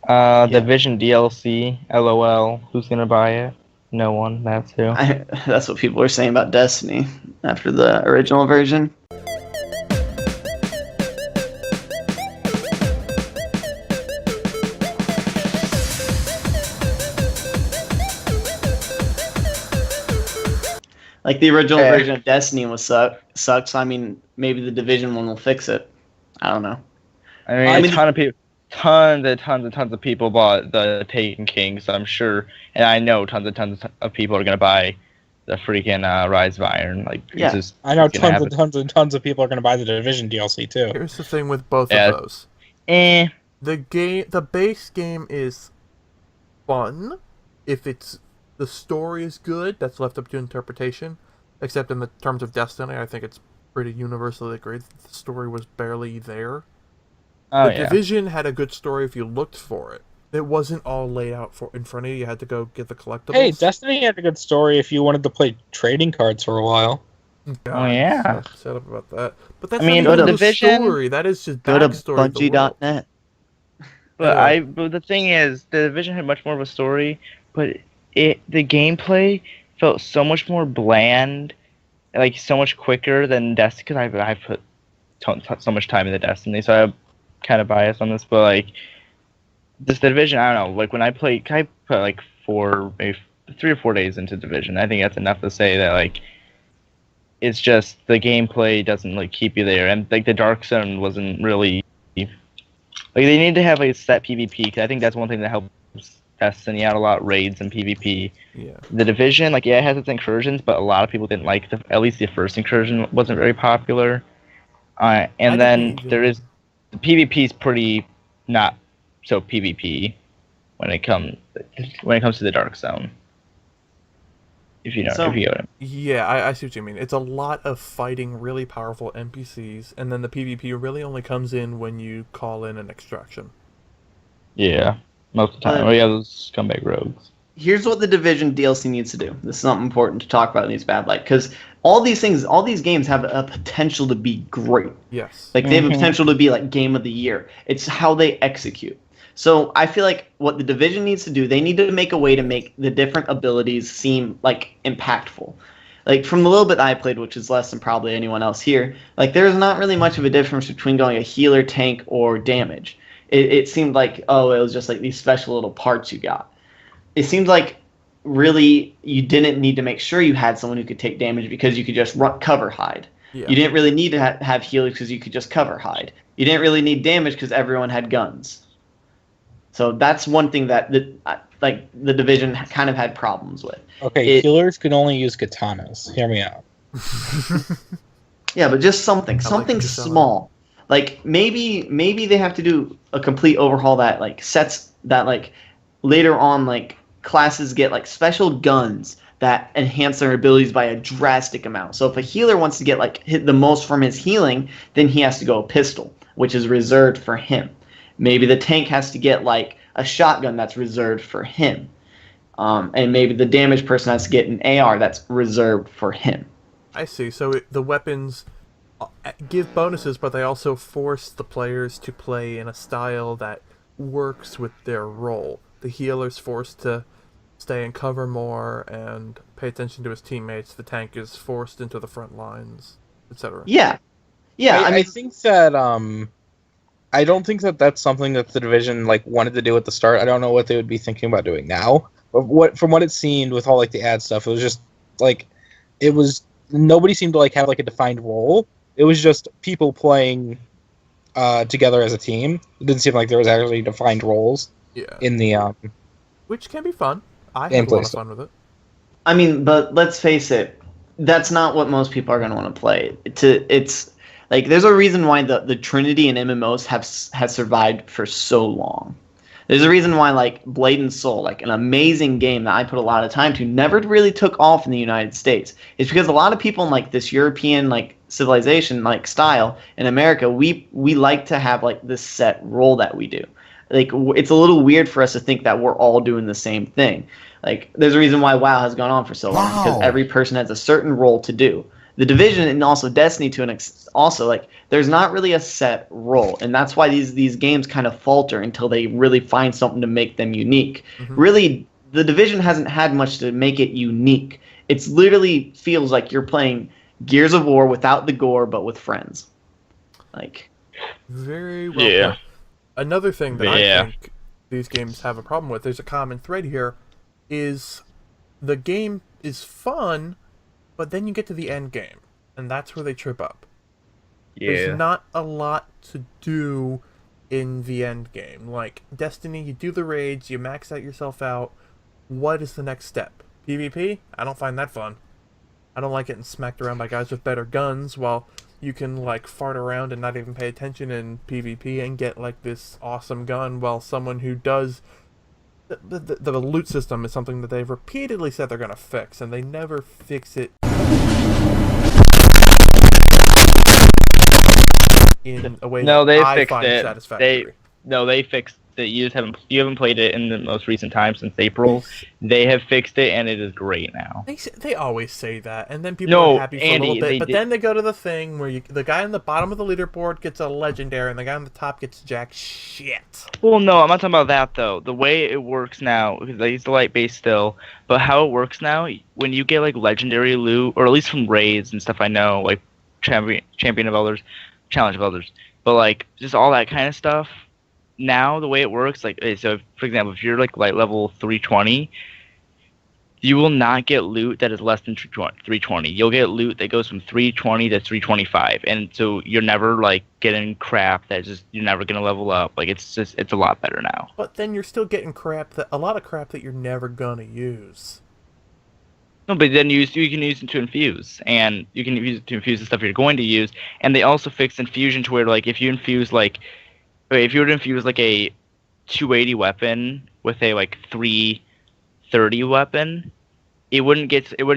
Division DLC, LOL. Who's gonna buy it? No one. That's who. That's what people are saying about Destiny after the original version. Like the original version of Destiny was sucks. I mean, maybe the Division one will fix it. I don't know. I mean, a ton of people, tons of people bought the Taken King, so I'm sure, and I know tons of people are gonna buy the freaking Rise of Iron. Like, yeah, I know tons of people are gonna buy the Division DLC too. Here's the thing with both of those. The base game is fun if the story is good. That's left up to interpretation. Except in the terms of Destiny, I think it's pretty universally agreed that the story was barely there. The Division had a good story if you looked for it. It wasn't all laid out in front of you. You had to go get the collectibles. Hey, Destiny had a good story if you wanted to play trading cards for a while. Oh yeah. Shut up about that. But that's not even the Division story. That is just backstory. Go to Bungie.net. But the thing is, the Division had much more of a story, but the gameplay felt so much more bland, like so much quicker than Destiny. Because I put so much time into Destiny, so I'm kind of biased on this. But like this Division, I don't know. Like when I put like 3 or 4 days into Division. I think that's enough to say that like it's just the gameplay doesn't like keep you there, and like the Dark Zone wasn't really like they need to have like a set PvP. Because I think that's one thing that helps Destiny out a lot, raids and PvP. Yeah. The Division, like it has its incursions, but a lot of people didn't like at least the first incursion wasn't very popular. And then there is the PvP is pretty not so PvP when it comes to the Dark Zone. If you know, if you get it. Yeah, I see what you mean. It's a lot of fighting really powerful NPCs, and then the PvP really only comes in when you call in an extraction. Yeah. Most of the time. Those scumbag rogues. Here's what the Division DLC needs to do. This is something important to talk about in these bad light, because all these games have a potential to be great. Yes. Like they have a potential to be like game of the year. It's how they execute. So I feel like what the Division needs to do, they need to make a way to make the different abilities seem like impactful. Like from the little bit I played, which is less than probably anyone else here, like there's not really much of a difference between going a healer, tank, or damage. It seemed like, it was just like these special little parts you got. It seemed like really you didn't need to make sure you had someone who could take damage because you could just cover hide. Yeah. You didn't really need to have healers because you could just cover hide. You didn't really need damage because everyone had guns. So that's one thing that the Division kind of had problems with. Okay, healers can only use katanas. Hear me out. Yeah, but just something small. Like maybe they have to do a complete overhaul that like sets that like later on like classes get like special guns that enhance their abilities by a drastic amount. So if a healer wants to get like hit the most from his healing, then he has to go a pistol, which is reserved for him. Maybe the tank has to get like a shotgun that's reserved for him. And maybe the damage person has to get an AR that's reserved for him. I see. So the weapons give bonuses, but they also force the players to play in a style that works with their role. The healer's forced to stay in cover more and pay attention to his teammates. The tank is forced into the front lines, etc. Yeah. I think that I don't think that that's something that the Division like wanted to do at the start. I don't know what they would be thinking about doing now. But from what it seemed with all like the ad stuff, it was just like nobody seemed to like have like a defined role. It was just people playing together as a team. It didn't seem like there was actually defined roles. Yeah. In the which can be fun. I had a lot of fun with it. I mean, but let's face it, that's not what most people are going to want to play. It's like there's a reason why the Trinity and MMOs has survived for so long. There's a reason why like Blade and Soul, like an amazing game that I put a lot of time to, never really took off in the United States. It's because a lot of people in like this European like civilization like style in America, we like to have like this set role that we do. Like it's a little weird for us to think that we're all doing the same thing. Like there's a reason why WoW has gone on for so long, because every person has a certain role to do. The Division and also Destiny to an also like there's not really a set role, and that's why these games kind of falter until they really find something to make them unique. Really, the Division hasn't had much to make it unique. It's literally feels like you're playing Gears of War without the gore, but with friends. Like, very well put. Another thing that I think these games have a problem with, there's a common thread here, is the game is fun, but then you get to the end game, and that's where they trip up. There's not a lot to do in the end game. Like, Destiny, you do the raids, you max out yourself out. What is the next step? PvP? I don't find that fun. I don't like getting smacked around by guys with better guns while you can, like, fart around and not even pay attention in PvP and get, like, this awesome gun while someone who does... The loot system is something that they've repeatedly said they're going to fix, and they never fix it in a way that I find satisfactory. They fixed it. You haven't played it in the most recent time since April. They have fixed it, and it is great now. They always say that, and then people are happy for a little bit, but then they go to the thing where the guy on the bottom of the leaderboard gets a legendary, and the guy on the top gets jack shit. Well, no, I'm not talking about that, though. The way it works now, because I use the light base still, but how it works now, when you get, like, legendary loot, or at least from raids and stuff I know, like Champion of Elders, Challenge of Elders, but, like, just all that kind of stuff, now the way it works, like, so for example, if you're like light level 320, you will not get loot that is less than 320. You'll get loot that goes from 320 to 325, and so you're never like getting crap that just you're never gonna level up. Like it's a lot better now. But then you're still getting a lot of crap that you're never gonna use. No, but then you can use it to infuse, and you can use it to infuse the stuff you're going to use. And they also fixed infusion to where like if you were to infuse like a 280 weapon with a like 330 weapon, it wouldn't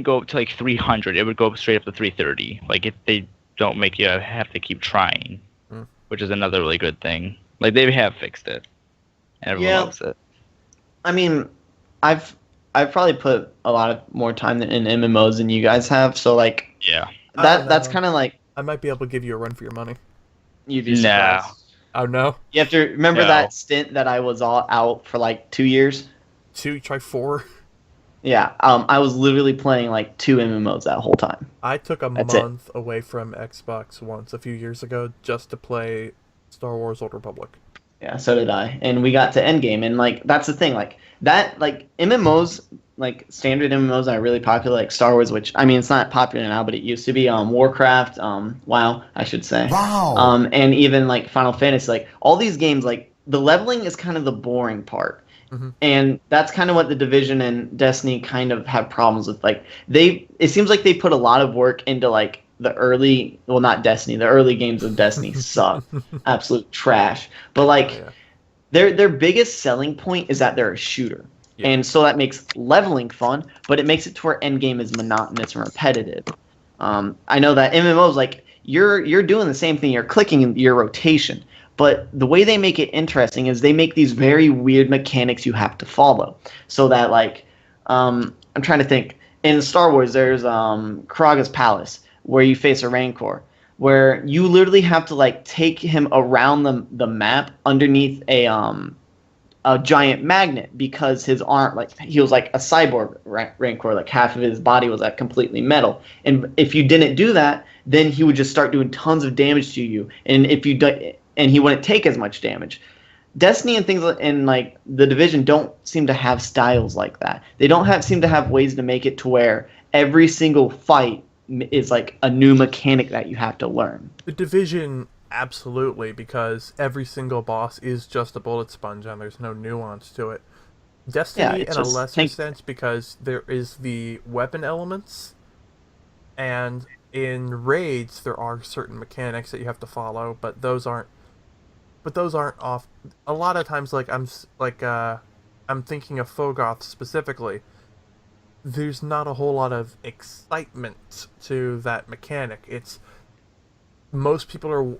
go up to like 300. It would go straight up to 330. Like they don't make you have to keep trying, which is another really good thing. Like they have fixed it, and everyone loves it. I mean, I've probably put a lot of more time in MMOs than you guys have. So like that's kind of like I might be able to give you a run for your money. You'd be surprised. No. Oh, no? You have to remember that stint that I was all out for like 2 years? Try 4? Yeah, I was literally playing like 2 MMOs that whole time. I took a month away from Xbox once a few years ago just to play Star Wars Old Republic. Yeah, so did I. And we got to Endgame, and like that's the thing, like that, like MMOs, like standard MMOs are really popular, like Star Wars, which I mean it's not popular now, but it used to be. Warcraft, WoW, I should say. Wow. And even like Final Fantasy, like all these games, like the leveling is kind of the boring part. And that's kind of what the Division and Destiny kind of have problems with. Like it seems like they put a lot of work into like the early, well, not Destiny, the early games of Destiny suck, absolute trash. But like their biggest selling point is that they're a shooter, and so that makes leveling fun, but it makes it to where endgame is monotonous and repetitive. I know that MMOs, like you're doing the same thing, you're clicking your rotation. But the way they make it interesting is they make these very weird mechanics you have to follow. So that, like, I'm trying to think. In Star Wars, there's Karaga's Palace, where you face a Rancor, where you literally have to, like, take him around the map underneath a giant magnet because his arm, like, he was like a cyborg Rancor, like half of his body was like completely metal. And if you didn't do that, then he would just start doing tons of damage to you. And if you and he wouldn't take as much damage. Destiny and things in like the Division don't seem to have styles like that. They don't seem to have ways to make it to where every single fight is like a new mechanic that you have to learn. The Division, absolutely, because every single boss is just a bullet sponge and there's no nuance to it. Destiny in a lesser sense because there is the weapon elements, and in raids there are certain mechanics that you have to follow, but those aren't off. A lot of times, like I'm thinking of Fogoth specifically. There's not a whole lot of excitement to that mechanic. It's most people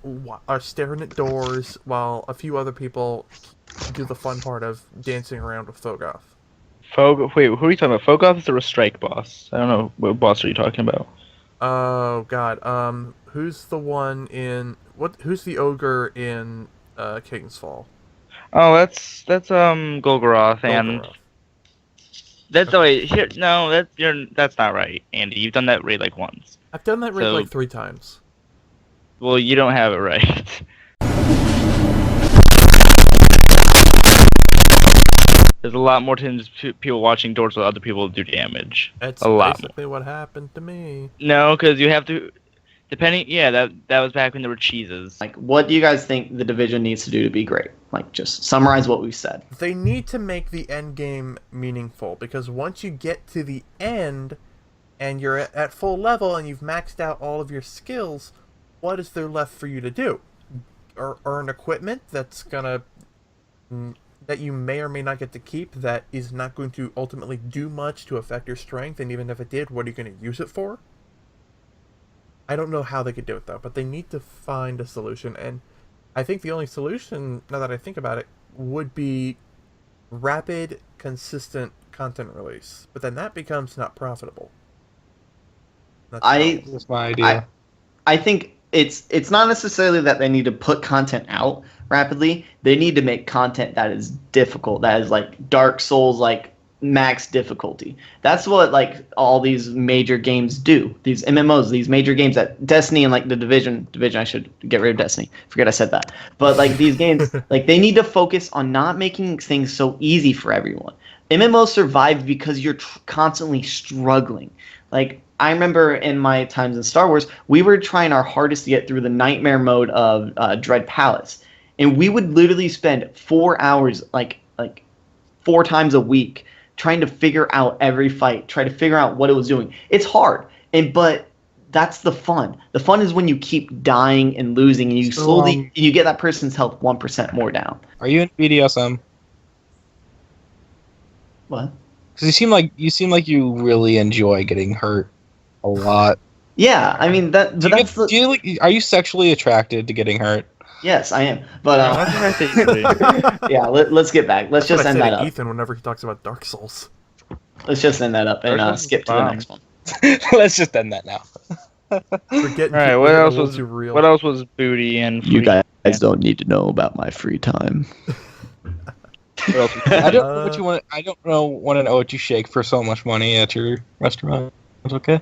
are staring at doors while a few other people do the fun part of dancing around with Fogoth. Wait, who are you talking about? Fogoth is a strike boss. I don't know what boss are you talking about. Oh God. Who's the one in what? Who's the ogre in King's Fall? Oh, that's Golgoroth, and Golgoroth. that's wait here. No, that's not right, Andy. You've done that raid like once. I've done that raid So- like 3 times. Well, you don't have it right. There's a lot more times people watching doors while other people do damage. That's A lot basically what happened to me. No, because you have to. Depending, yeah, that was back when there were cheeses. Like, what do you guys think the division needs to do to be great? Like, just summarize what we've said. They need to make the end game meaningful, because once you get to the end and you're at full level and you've maxed out all of your skills, what is there left for you to do? Earn equipment that's gonna that you may or may not get to keep, that is not going to ultimately do much to affect your strength, and even if it did, what are you going to use it for? I don't know how they could do it though, but they need to find a solution, and I think the only solution, now that I think about it, would be rapid, consistent content release. But then that becomes not profitable. That's my idea. I think it's not necessarily that they need to put content out rapidly. They need to make content that is difficult, that is like Dark Souls, like max difficulty. That's what like all these major games do. These MMOs, these major games, that Destiny and like the Division. I should get rid of Destiny. Forget I said that. But like these games, like they need to focus on not making things so easy for everyone. MMOs survive because you're constantly struggling. Like, I remember in my times in Star Wars, we were trying our hardest to get through the nightmare mode of Dread Palace, and we would literally spend 4 hours, like 4 times a week, trying to figure out every fight, try to figure out what it was doing. It's hard, but that's the fun. The fun is when you keep dying and losing, and you slowly you get that person's health 1% more down. Are you in BDSM? What? Because you seem like you really enjoy getting hurt a lot. Yeah, I mean that. But that's are you sexually attracted to getting hurt? Yes, I am. But That's what I think you do. yeah, let's get back. Let's just end that up. Ethan, whenever he talks about Dark Souls. Let's just end that up and skip to the next one. Let's just end that now. Alright, what else was booty and free? You guys don't need to know about my free time. I don't know what you want. I don't want to know what you shake for so much money at your restaurant. It's okay.